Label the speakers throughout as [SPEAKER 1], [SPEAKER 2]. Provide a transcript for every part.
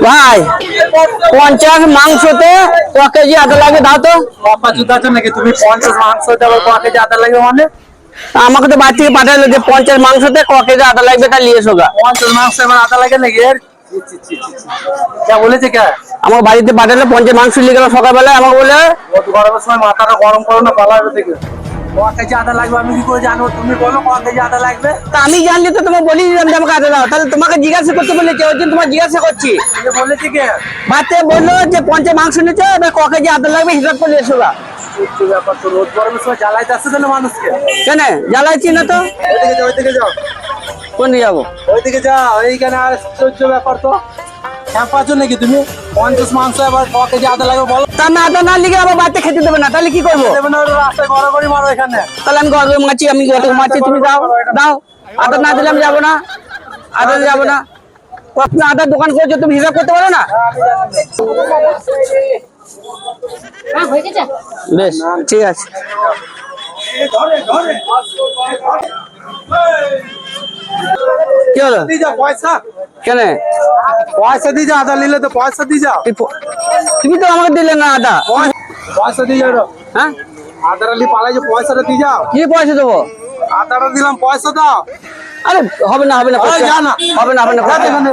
[SPEAKER 1] ভাই 50 মাংসতে ক কেজি আদা লাগে দাও তো।
[SPEAKER 2] বাবা জুতা আছে নাকি তুমি 50 মাংসতে আবার ক কেজি আদা লাগবে মানে?
[SPEAKER 1] আমাকে তো বাড়ি থেকে পাঠালো যে 50 মাংসতে ক কেজি আদা লাগবে তা নিয়ে এসো গা।
[SPEAKER 2] 50 মাংস এবার আদা লাগে নাকি এর? কে বলেছে কে?
[SPEAKER 1] আমার বাড়িতে পাঠালো 50 মাংস নিয়ে গেল সকালবেলায়, আমাকে বলে
[SPEAKER 2] রোদ গরমের সময় মাথাটা গরম করো না, পালাবে থেকে ক কেজি আদা লাগবে আমি কি করে জানবো? তুমি বলো ক কেজি আদা লাগবে।
[SPEAKER 1] তা আমি জানলি তো তোমাকে বলি দিলাম যে আমাকে আদা দাও, তাহলে তোমাকে জিজ্ঞাসা করতে বলেছে, ওই জন্য তোমাকে জিজ্ঞাসা করছি।
[SPEAKER 2] কে বলেছে কে?
[SPEAKER 1] বাড়িতে বললো যে 50 মাংস নিচ্ছে, এবার ক কেজি আদা লাগবে হিসাব করে এসো গা।
[SPEAKER 2] কি ব্যাপার, তো রোদ গরমের সময় জ্বালাইতে আসছে তাহলে মানুষকে।
[SPEAKER 1] কেন জ্বালাইছি না তো?
[SPEAKER 2] ওইদিকে যাও
[SPEAKER 1] কোন দিকে যাবো?
[SPEAKER 2] ওইদিকে যাও, এইখানে আর সহ্য ব্যাপার তো পাচ্ছ নাকি তুমি? 50 মাংস এবার ক কেজি আদা লাগবে বলো।
[SPEAKER 1] তা আমি আদা না লিখে আমার বাড়িতে খেতে দেবে না, তাহলে কি করবো?
[SPEAKER 2] দেবে না, রাস্তায় গড়াগড়ি মারো এখানে।
[SPEAKER 1] তাহলে আমি গর্বে মাছি, আমি গর্বে মাছি, তুমি দাও দাও। আদা না দিলে আমি যাবো না, আদা যাবো না। তুমি আদার দোকান করেছো, তুমি হিসাব করতে পারো না? বেশ ঠিক আছে। কি হলো?
[SPEAKER 2] দিয়ে যাও পয়সা,
[SPEAKER 1] কেন?
[SPEAKER 2] পয়সা দিয়ে যাও, আদা নিলে তো পয়সা দিয়ে যাও।
[SPEAKER 1] তুমি তো আমাকে দিলে না আদা।
[SPEAKER 2] পয়সা দিয়ে যাও,
[SPEAKER 1] হ্যাঁ,
[SPEAKER 2] আদাটা নিয়ে পালাই যে পয়সাটা দিয়ে যাও।
[SPEAKER 1] কি পয়সা দেবো?
[SPEAKER 2] আদাটা দিলাম, পয়সা দাও।
[SPEAKER 1] আরে হবে না, হবে না,
[SPEAKER 2] আরে যা না।
[SPEAKER 1] হবে না, হবে না, হবে না,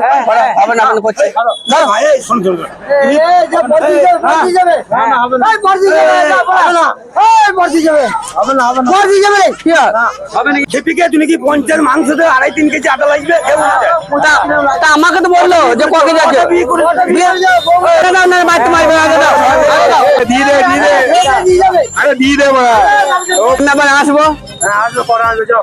[SPEAKER 1] হবে না, হবে না, করছি। দাও।
[SPEAKER 2] না, না, হবে না। হবে না, হবে না।
[SPEAKER 1] করে দিয়ে যাবে কি আর?
[SPEAKER 3] খেপিকে তুমি কি 50 মাংসতে 2.5-3 কেজি আদা লাগবে?
[SPEAKER 1] তা আমাকে তো বললো যে ক কেজি আছে। না, না, বাড়িতে মারবে না, আদা দাও, আদা দাও।
[SPEAKER 3] দিয়ে দে আরে দিয়ে দে
[SPEAKER 1] আমি আবার আসবো।
[SPEAKER 2] হ্যাঁ, আসবে, পরে আসবে, যাও।